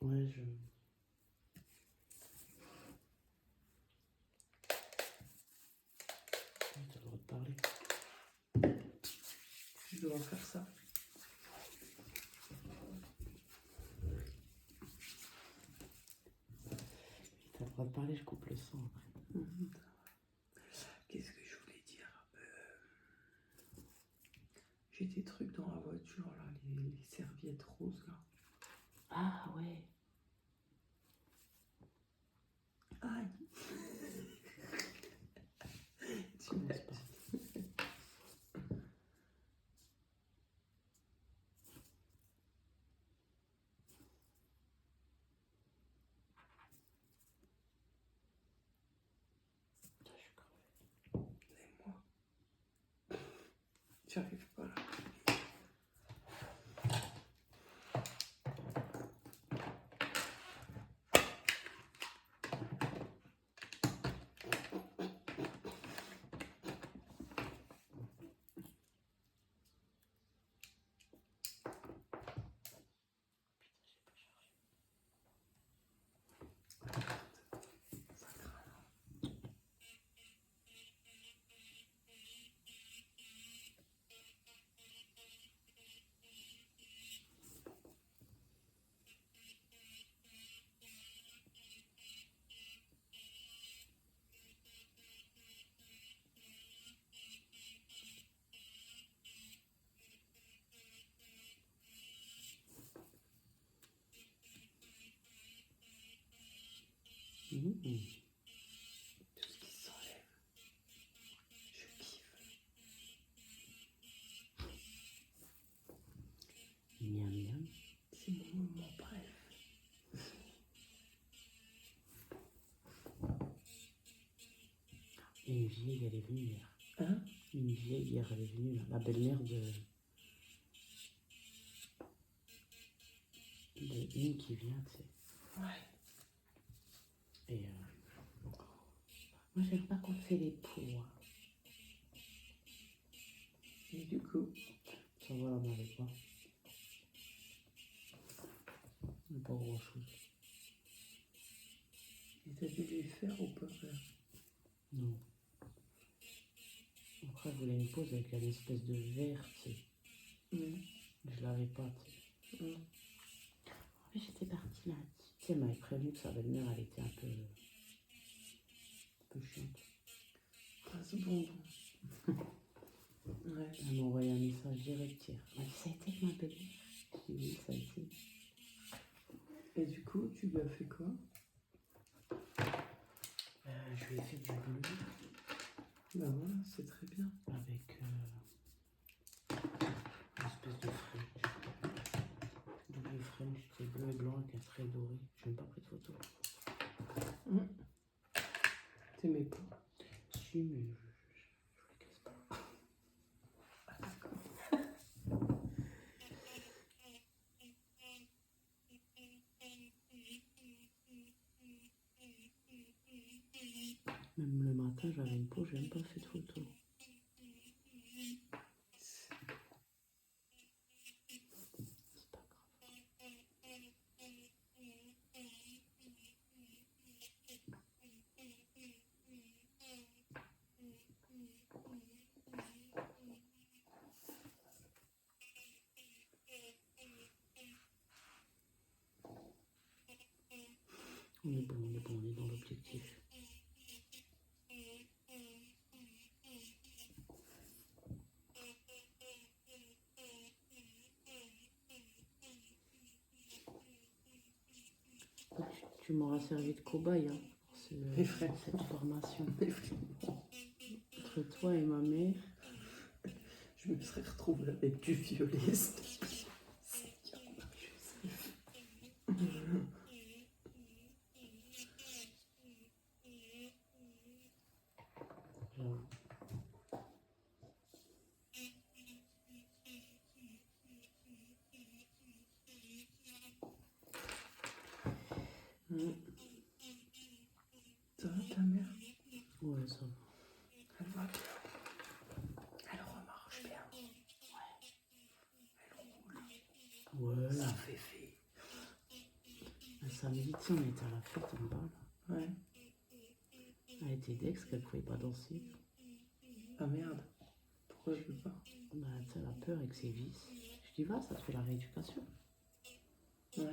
Ouais, t'as le droit de parler. Je dois faire ça. T'as le droit de parler, je coupe le son après. Qu'est-ce que je voulais dire? J'ai des trucs dans la voiture, là, les serviettes roses, là. Ah ouais. Aïe. Tu m'as Commence pas. Putain, je suis crevé. et moi. J'arrive pas là. Ça craint. Tout ce qui s'enlève. Je kiffe. Miam miam. C'est mon moment bref. Une vieille, elle est venue hier. Hein? Une vieille hier, elle est venue là. La belle-mère de une qui vient, tu sais. Ouais. Et moi, j'aime pas qu'on fait les poux. Et du coup, Ça va là-bas avec moi. Mais pas grand-chose. et t'as dû lui faire ou pas? Non. Après, je voulais une pause avec une espèce de verre, tu sais. Je l'avais pas, tu sais. En fait, j'étais partie là. Tu sais, elle m'avait prévenu que sa belle-mère, elle était un peu chiante. Ah, c'est bon. Ouais. Elle m'a envoyé un message direct hier. Elle m'a dit, ça a été avec ma belle-mère. J'ai dit, oui, ça a été. Et du coup, tu lui as fait quoi? Je lui ai fait du bleu Bah voilà, c'est très bien. avec une espèce de French. Double French, c'est bleu et blanc avec un trait doré. Je n'ai même pas pris de photo. T'aimais pas? Si, mais je le casse pas. Ah d'accord. Même le matin, j'avais une peau, je n'ai même pas fait de photo. C'est pas grave. On est bon, on est dans l'objectif. Tu m'auras servi de cobaye hein, pour cette formation. Entre toi et ma mère. Je me serais retrouvée avec du violet. Ça va ta mère? Ouais, ça va. Elle va bien. Elle remarche bien. Elle roule. Ouais. Ça fait fait. samedi, tu sais, on était à la fête en bas, là. Ouais. Elle était dex qu'elle pouvait pas danser. Ah merde. Pourquoi je veux pas? Bah, tu sais, elle a peur avec ses vices. Je dis, va, ça te fait la rééducation. Ouais. Elle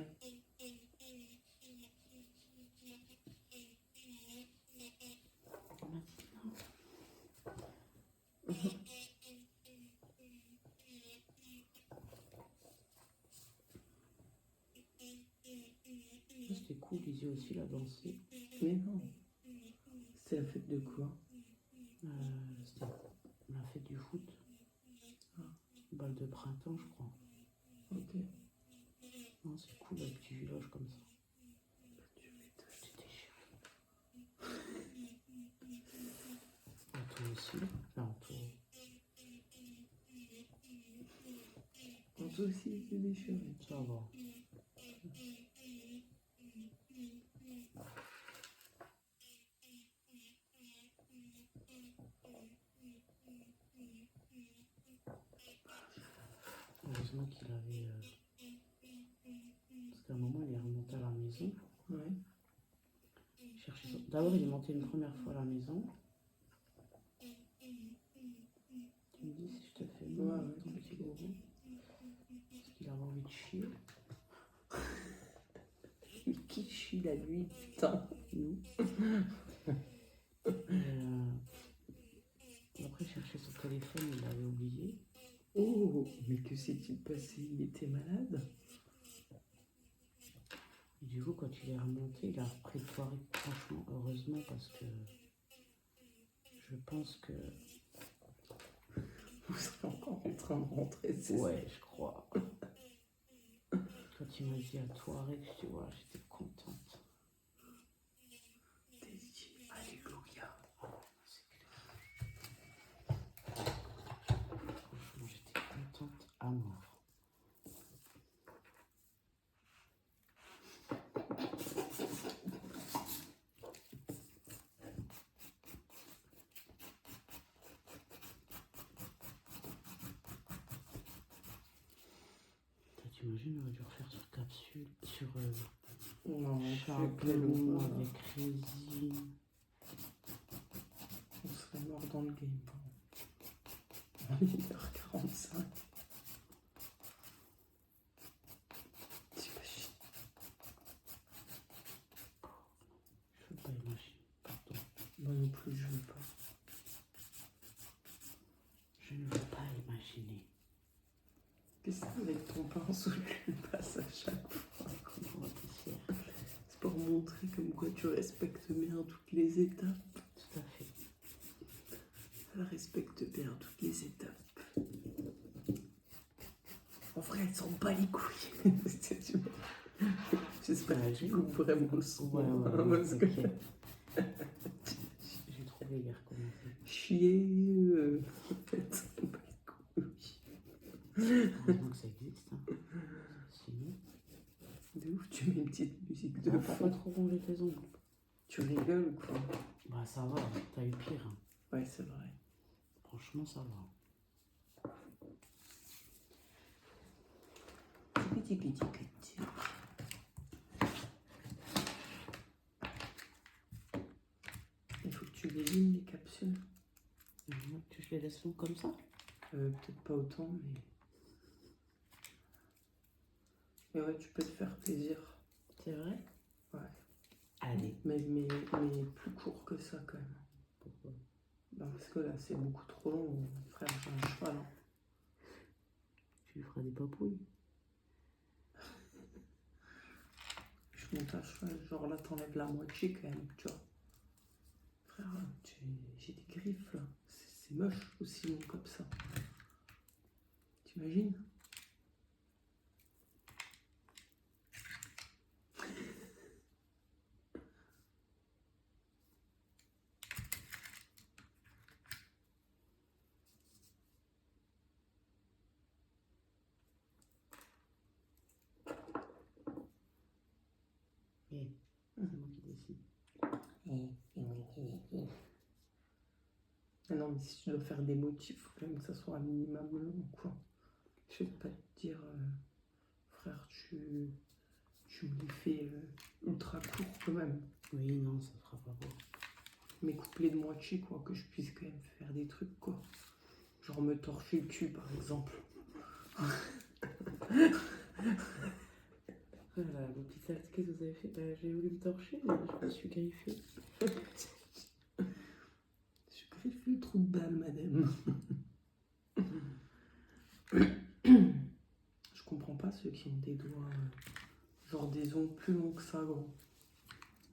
m'a dit, non. C'était cool, Lizzie aussi, la danser. Mais non. C'est la fête de quoi? C'était la fête du foot. Ah. Balle de printemps, je crois. Ok. Non, c'est cool, un petit village comme ça. Tu m'étonnes. J'étais déchiré. Toi aussi. Enfin, toi. Toi aussi, c'est déchiré. Ça va. Heureusement qu'il avait. Parce qu'à un moment, il est remonté à la maison. Ouais. D'abord, il est monté une première fois à la maison. Tu me dis si je te fais mal, Ouais, ton petit bobo. Parce qu'il avait envie de chier. Mais qui chie la nuit, putain? Nous. Après, chercher son téléphone, il l'avait oublié. Oh, mais que s'est-il passé? Il était malade? Et du coup, quand il est remonté, il a repris le soirée, franchement, heureusement, parce que je pense que. Vous serez encore en train de rentrer, c'est ça? Ouais, je crois. Quand il m'a dit à Touareg, je dis, ouais, j'étais contente. T'es dit, alléluia. C'est clair. Franchement, j'étais contente à mort. T'imagines, on aurait dû refaire sur capsule, sur Non, charbon avec résine. On serait mort dans le game. On est 1h45. T'imagines? Je veux pas imaginer, pardon. Moi non plus, je veux pas. Je ne veux pas imaginer. Qu'est-ce que c'est avec ton pinceau que tu passes à chaque fois? Comment on était fiers. C'est pour montrer comme quoi tu respectes bien toutes les étapes. Tout à fait. Elle respecte bien toutes les étapes. En vrai, elle s'en bat les couilles. J'espère que tu coupes vraiment le son. Ouais, Parce que j'ai trouvé hier comment c'est. chier, elle s'en bat les couilles. Heureusement que ça existe. Hein. Sinon, De ouf, tu mets une petite musique de t'as pas fond. trop rongé tes ongles. Tu rigoles ou quoi? Bah ça va, t'as eu pire. Hein. Ouais, c'est vrai. Franchement, ça va. Il faut que tu délignes les capsules. Tu je les laisse longs comme ça? Peut-être pas autant, mais... Mais ouais, tu peux te faire plaisir. C'est vrai? Ouais. Allez. Mais plus court que ça, quand même. Pourquoi? Bah, parce que là, c'est beaucoup trop long, frère, j'ai un cheval. Hein. Tu lui feras des papouilles. Je monte à cheval, genre là, t'enlèves la moitié, quand même, tu vois. Frère, j'ai des griffes, là. C'est moche, aussi long comme ça. T'imagines? C'est moi qui décide. Ah non, mais si tu dois faire des motifs, il faut quand même que ça soit un minimum long, quoi. Je vais pas te dire, frère, tu tu me les fais ultra courts quand même. Oui, non, ça fera pas beau. Mais couplés de moitié, quoi, que je puisse quand même faire des trucs, quoi. Genre me torcher le cul, par exemple. Voilà, à l'hôpital, qu'est-ce que vous avez fait? Bah, j'ai voulu me torcher, mais je me suis griffée. Je griffe le trou de balle, madame. Je comprends pas ceux qui ont des doigts, genre des ongles plus longs que ça, gros.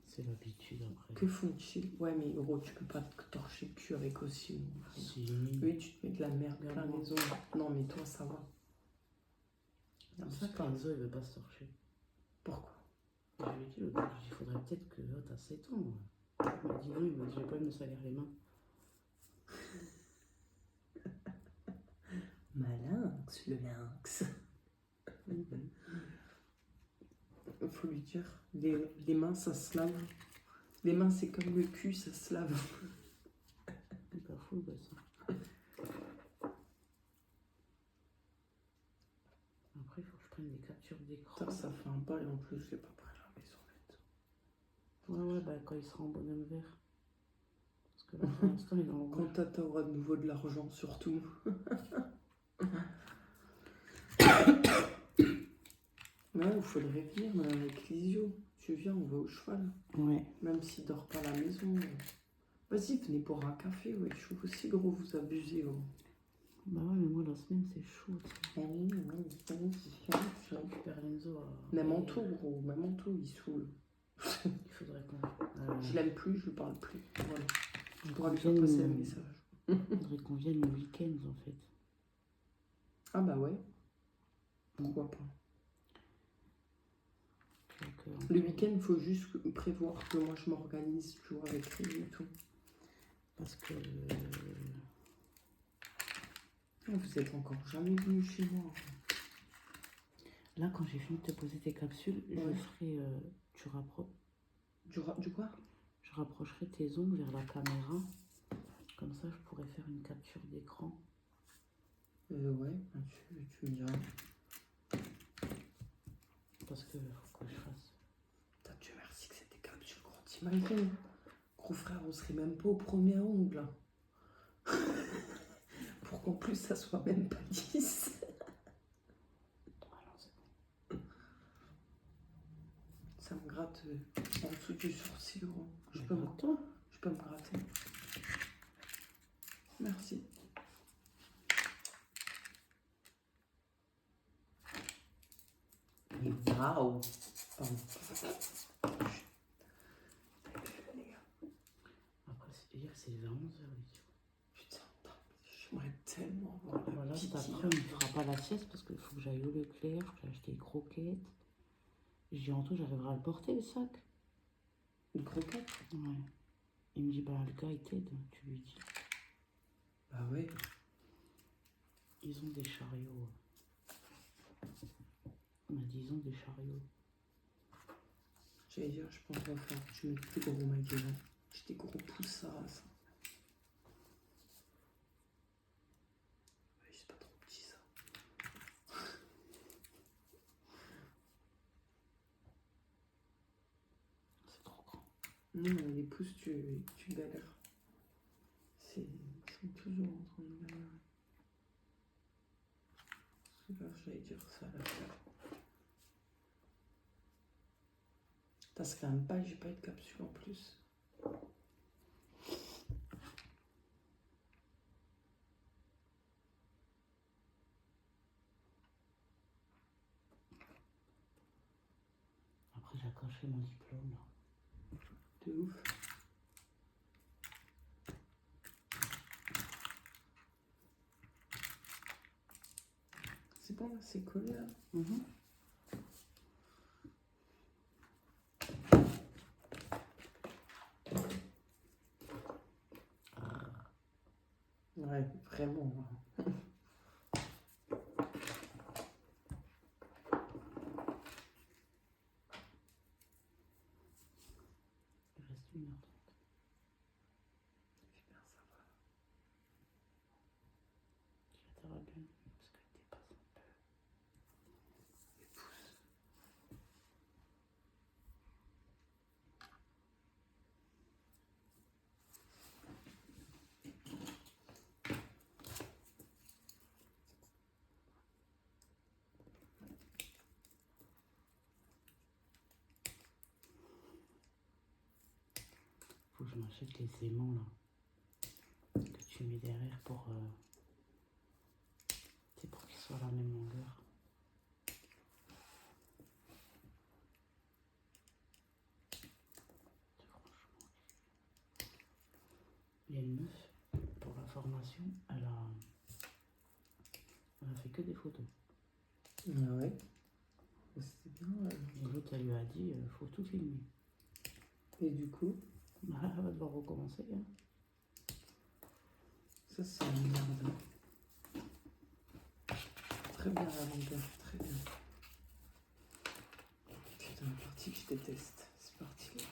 C'est l'habitude après. Que font-ils? Ouais, mais gros, tu peux pas te torcher le cul avec aussi. Si. Oui, tu te mets de la merde plein Regarde-moi. les ongles. Non, mais toi, ça va. C'est pour ça que Enzo, il veut pas se torcher. Pourquoi? Je lui ai dit l'autre jour, il faudrait peut-être que t'as 7 ans. Il m'a dit non, il m'a dit j'ai pas envie de me salir les mains. Malinx, le lynx. Faut lui dire, les mains, ça se lave. Les mains, c'est comme le cul, ça se lave. C'est pas fou, bah ça. Après, il faut que je prenne des captures d'écran. Ça fait un bail en plus, je l'ai pas pris à la maison. Ouais, bah quand il sera en bonhomme vert. Parce que là, pour l'instant, il est en Quand rouge. t'auras de nouveau de l'argent, surtout. Ouais, il faut le revenir, mais avec Lizio. Tu viens, on va au cheval. Ouais. Même s'il dort pas à la maison. Vas-y, venez boire un café, ouais. Je trouve aussi, gros, vous abusez. Oh. Bah ouais, mais moi, la semaine, c'est chaud. Tu sais. Oui, Je récupère Enzo à... même en tout, gros, même en tout, il saoule. Il faudrait qu'on... Je l'aime plus, je lui parle plus. Voilà. Je pourrais lui vienne, faire passer un message. Il faudrait qu'on vienne le week-end, en fait. Ah bah ouais. Pourquoi pas. Donc, Le week-end, il faut juste prévoir que moi je m'organise, tu vois, avec lui et tout. Parce que... Vous êtes encore jamais venu chez moi. Là, quand j'ai fini de te poser tes capsules, Ouais. je ferai... tu rapproches... Du quoi? Je rapprocherai tes ongles vers la caméra. Comme ça, je pourrais faire une capture d'écran. Ouais, tu me diras. Parce que faut que je fasse... Putain, Dieu merci que c'était capsule, gros. T'imagines? Gros frère, on serait même pas au premier ongle. Pour qu'en plus ça soit même pas 10. Ah non, c'est bon. Ça me gratte en dessous du sourcil, gros. Je Mais peux me gratter. Merci. Et waouh! Pardon. Après, hier, c'est vers 11h. Putain, j'aimerais tellement voir la Voilà, petite cet hier. après, on ne fera pas la sieste parce qu'il faut que j'aille au Leclerc, faut que j'aille acheter des croquettes. Je dis Anto, j'arriverai à le porter le sac. Une croquette? Ouais. Il me dit, bah le gars il t'aide, tu lui dis. Bah ouais. Ils ont des chariots. Il m'a dit, ils ont des chariots. J'allais dire, je pense qu'on va faire. Tu mets plus gros magasin. J'ai des gros poussards ça. Ouais, c'est pas trop petit ça. C'est trop grand. Non, les pouces, tu galères. Ils sont toujours en train de galérer. C'est pas, j'allais dire ça là. Ça fait un pas, j'ai pas eu de capsule en plus. Après, j'ai accroché mon diplôme là. De ouf. C'est bon là, c'est collé là. Ouais, vraiment. Il reste 1h30. Super, ça va. Ça va bien, parce que t'es pas un peu. Les pouces. qu'on achète les aimants là, que tu mets derrière pour, c'est pour qu'ils soient à la même longueur. Il y a une meuf, pour la formation, elle a fait que des photos. Ah ouais. C'était bien. Et l'autre, elle lui a dit, faut tout filmer. Et du coup, Bah, elle va devoir recommencer. Hein. ça c'est une merde. Très bien la longueur, très bien. Putain, la partie que je déteste. C'est parti là.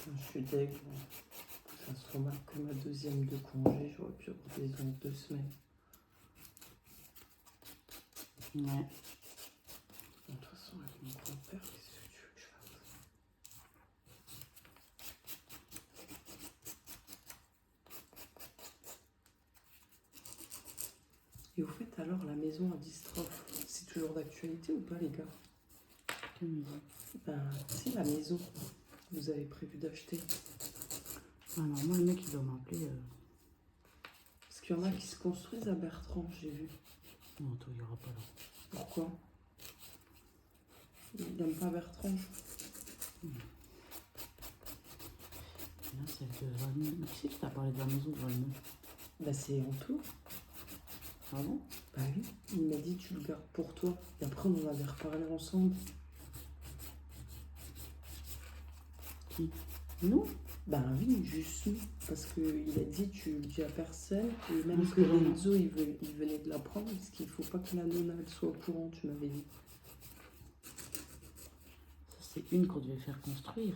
Je suis deg. Ça se remarque que ma deuxième de congé, j'aurais pu avoir des ondes 2 semaines. Ouais. De toute façon, avec mon grand-père, qu'est-ce que tu veux que je fasse? Et au fait, alors, la maison à Distrophe, c'est toujours d'actualité ou pas, les gars? Quelle maison? Ben, c'est la maison que vous avez prévu d'acheter. Alors, moi, le mec, il doit m'appeler. Parce qu'il y en a qui se construisent à Bertrand, j'ai vu. Non, toi, il n'y aura pas là. Pourquoi? Il n'aime pas Bertrand. Là, celle de Valmeux. Mais qui c'est qui t'a parlé de la maison de Valmeux? Ben, c'est en tout. Ah bon? Bah oui, il m'a dit tu le gardes pour toi. Et après on en avait reparlé ensemble. Qui? Nous? Ben oui, juste nous. Parce qu'il a dit tu le dis à personne. Et même Parce que que là, non. Lorenzo il venait de l'apprendre. Parce qu'il faut pas que la nonna elle soit au courant, tu m'avais dit. Ça, c'est une qu'on devait faire construire.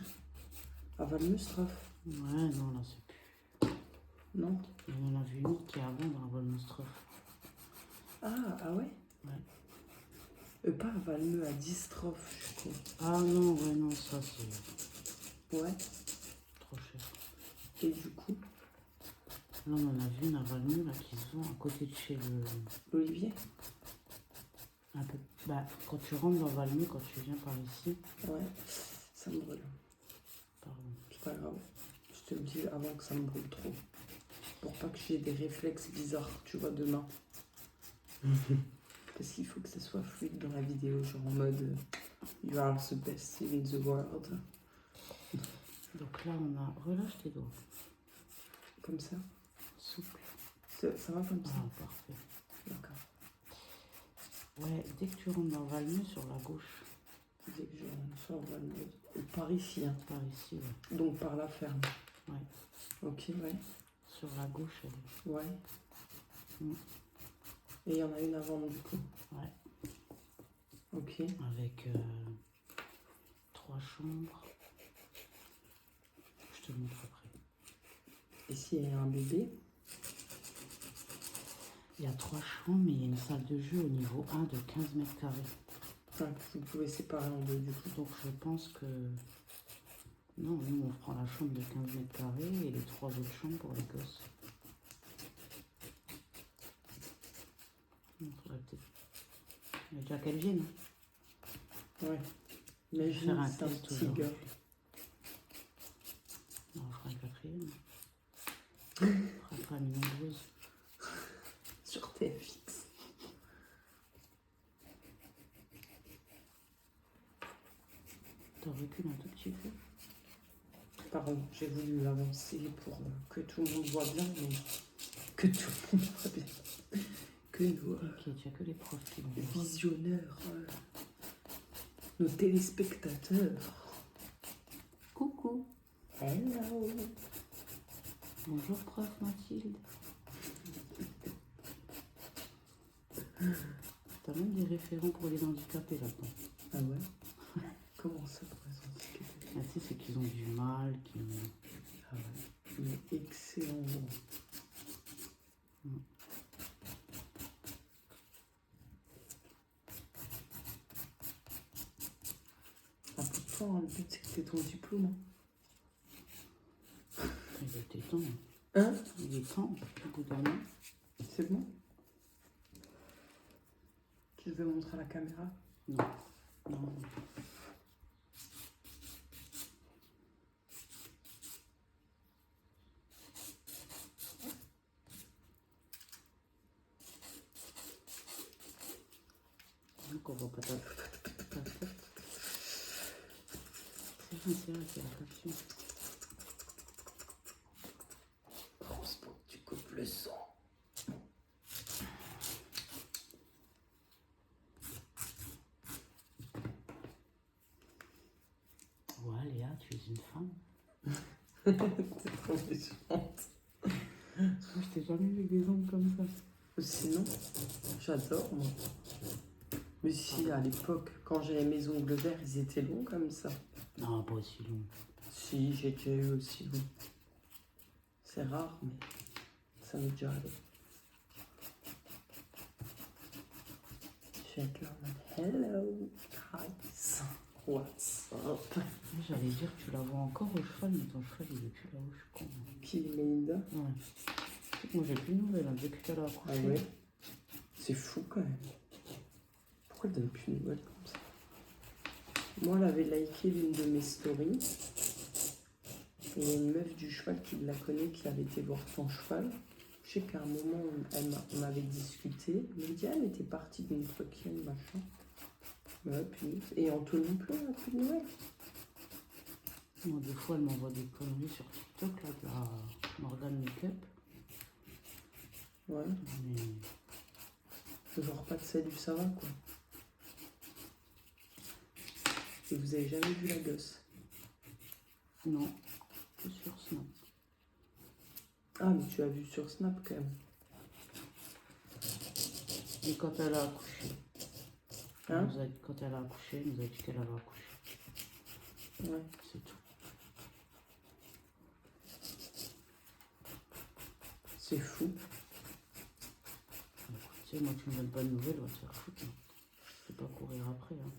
À Valmeustrophe. Ouais, non, là, c'est plus. Non? Et on en a vu une autre qui est à vendre à Valmostrophe. Ah ouais? Ouais. Pas à Valmeux, à Distrophe, je crois. Ah non, ouais, non, ça, c'est Ouais. trop cher. Et du coup, Là, on en a vu une à Valmeux, là, qui se vend à côté de chez le... l'Olivier? Un peu... Bah, quand tu rentres dans Valmeux, quand tu viens par ici... Ouais. Ça me brûle. Pardon. C'est pas grave. Je te le dis avant que ça me brûle trop. Pour pas que j'ai des réflexes bizarres, tu vois, demain. Parce qu'il faut que ça soit fluide dans la vidéo, genre en mode You are the best in the world. Donc là, on a... Relâche tes doigts. Comme ça. Souple. Ça va comme ça? Ah, parfait. D'accord. Ouais, dès que tu rentres dans Valmeux, sur la gauche. Dès que je rentre sur Valmeux. Par ici, hein. Par ici, ouais. Donc par la ferme. Ouais. Ok, ouais. Sur la gauche, elle est... Ouais. Mm. Et il y en a une à vendre du coup. Ouais. Ok. Avec 3 chambres. Je te le montre après. Et s'il y a un bébé? Il y a 3 chambres, mais il y a une salle de jeu au niveau 1 de 15 mètres carrés. Enfin, vous pouvez séparer en deux du coup. Donc je pense que... Non, nous on prend la chambre de 15 mètres carrés et les 3 autres chambres pour les gosses. Il faudrait peut-être... Il y a déjà qu'elles viennent. Ouais. Je vais Imagine, faire un c'est un test petit aujourd'hui. gars. Non, on fera un quatrième. On fera famille nombreuse. Sur TFX. T'en recules un tout petit peu. Pardon, j'ai voulu avancer pour que tout le monde voit bien, mais que tout le monde voit bien. Que nos Ok, tu as que les profs qui vont voir. visionneurs, nos téléspectateurs. Coucou. Hello. Bonjour prof Mathilde. T'as même des référents pour les handicapés là-dedans. Ah ouais? Comment ça pour les handicapés? Ah, tu sais, c'est qu'ils ont du mal, qui... Ah ouais. Mais excellent. Mm. Ah, pourtant, le but c'est que t'aies ton diplôme. Il était temps. Hein? Il est temps, au bout d'un an. C'est bon? Tu veux montrer à la caméra? Non. Non. Donc on voit pas ta tête. C'est vrai, c'est la caption. Franchement, tu coupes le son. Ouais, Léa, tu es une femme. T'es trop méchante. Je t'ai jamais vu avec des ongles comme ça. Sinon, j'adore moi. Mais si, à l'époque, quand j'avais mes ongles verts, ils étaient longs comme ça. Non, pas aussi long. Si, j'ai déjà eu aussi long. C'est rare, mais ça m'est déjà allé. Je vais être là en mode hello, guys, what's up? J'allais dire que tu la vois encore au cheval, mais ton cheval il est plus là-haut, je suis con. Qui, Melinda? Ouais. Moi j'ai plus de nouvelles, hein, depuis qu'elle a accouché. Ah ouais? C'est fou quand même. Pourquoi elle donne plus de nouvelles comme ça? Moi, elle avait liké l'une de mes stories. Et il y a une meuf du cheval qui la connaît qui avait été voir ton cheval. Je sais qu'à un moment, on avait discuté. Elle me dit, elle était partie d'une troquine, machin. Ouais, puis... Et Anthony non plus, elle a plus de nouvelles. Moi, des fois, elle m'envoie des conneries sur TikTok, là, de la Morgan Makeup. Ouais. Mais... Genre pas de salut, ça va quoi. Et vous avez jamais vu la gosse? Non, que sur Snap. Ah, mais tu as vu sur Snap quand même. Et quand elle a accouché, Hein? quand elle a accouché, elle nous a dit qu'elle avait accouché. Ouais. C'est tout. C'est fou. Tu sais, moi, tu me donnes pas de nouvelles, on va te faire foutre. Hein. Je vais pas courir après. Hein.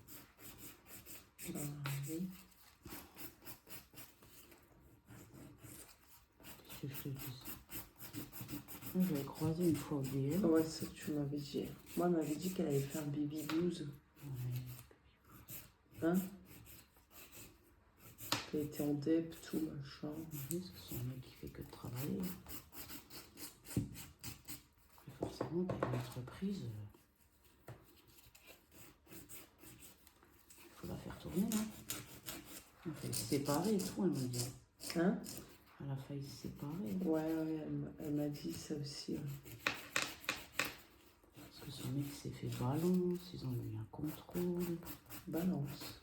Oui. Qu'est-ce que je te dis? Moi, je l'avais croisée une fois au DM. Ouais, ça tu m'avais dit. Moi, elle m'avait dit qu'elle avait fait un baby blues. Ouais. Hein? Qu'elle était en dep, tout machin. Oui, parce que c'est un mec qui fait que de travailler. Et forcément, pour une entreprise, il faut la faire tourner. Hein. Elle a failli se séparer et tout, elle m'a dit. Hein? Elle a failli se séparer. Ouais, elle m'a dit ça aussi. Ouais. Parce que son mec s'est fait balance, ils ont eu un contrôle. Balance.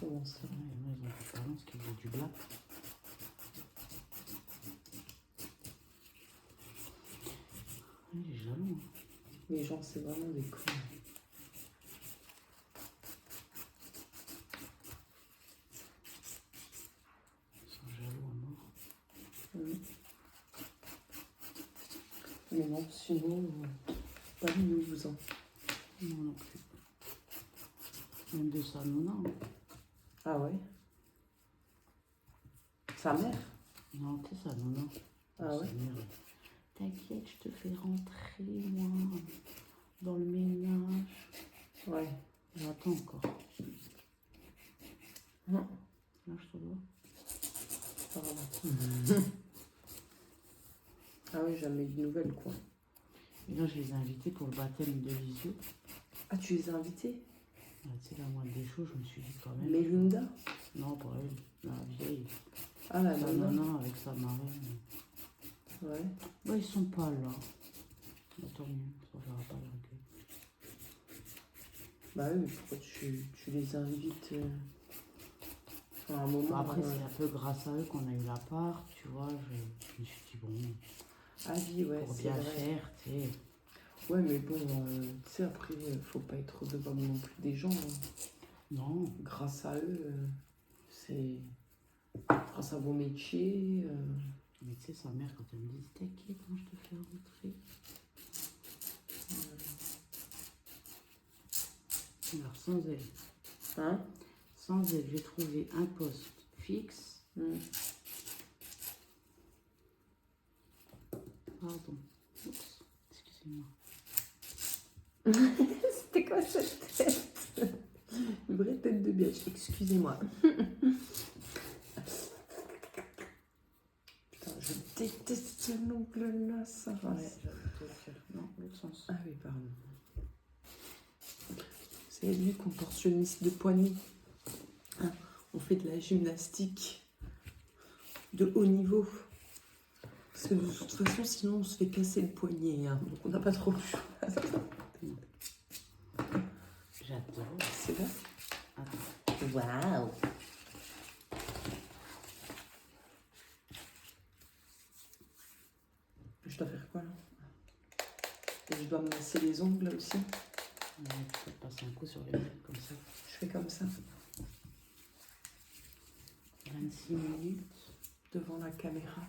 Comment ça? Ouais, ils ont fait balance qui faisait du black. Il est jaloux. Hein. Les gens, c'est vraiment des cons. Ils sont jaloux à mort. Mais non, sinon, pas de news. Hein. Non, non plus. Même de sa nonna. Hein. Ah ouais? Sa mère? Non, tu sais, sa nonna. Ah ouais? Sa mère, t'inquiète, je te fais rentrer, moi, dans le ménage. Ouais. J'attends encore. Non. Là, je te vois. Pardon. Ah ouais, jamais de nouvelles, quoi. Et là, je les ai invités pour le baptême de Lisio. Ah, tu les as invités? Ah, tu sais, la moindre des choses, je me suis dit quand même. Melinda? Non, pas elle, la vieille. Ah, la Sa nana? nana avec sa marraine. Ouais. Bah, ils sont pas là. Bah, tant mieux, ça ne fera pas leur gueule. Bah oui, mais pourquoi tu les invites à un moment? Bah, après, c'est un peu grâce à eux qu'on a eu l'appart, tu vois. Je me suis dit, bon, Ah oui, ouais, pour c'est bien vrai. faire, tu sais. Ouais, mais bon, tu sais, après, faut pas être redevable non plus des gens. Hein. Non, Grâce à eux, c'est grâce à vos métiers. mais tu sais, sa mère, quand elle me dit, t'inquiète, moi, je te fais rentrer. Alors, sans elle. Hein? Sans elle, j'ai trouvé un poste fixe. Pardon. Oups. Excusez-moi. Putain, je déteste l'ongle là, ça va. Ouais, j'avais tout le faire. Non, l'autre sens. Ah oui, pardon. C'est lui, contorsionniste de poignet. Hein, on fait de la gymnastique de haut niveau. Parce que de toute façon, sinon, on se fait casser le poignet. Hein, donc, on n'a pas trop le choix. J'adore. C'est là. Attends. Waouh! Je dois faire quoi là? Et je dois me masser les ongles là aussi. On va peut-être passer un coup sur les mains comme ça. Je fais comme ça, 26 minutes. devant la caméra.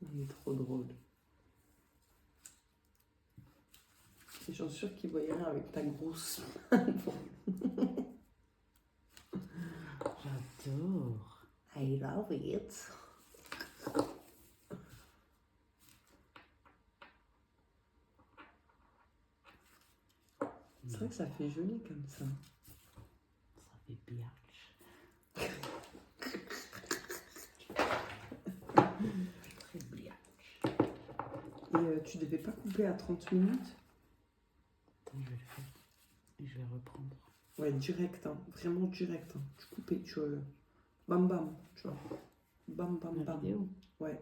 On est trop drôle. Et j'en suis sûre qu'ils voyaient rien avec ta grosse. J'adore. I love it. C'est vrai que ça fait joli comme ça. Ça fait biatch. Très biatch. Et tu devais pas couper à 30 minutes? Attends, je vais le faire. Et je vais reprendre. Ouais, direct, hein. Vraiment direct. Hein. Tu coupes et tu... bam bam, tu vois. Bam bam La bam. vidéo. Ouais.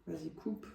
Vas-y, coupe.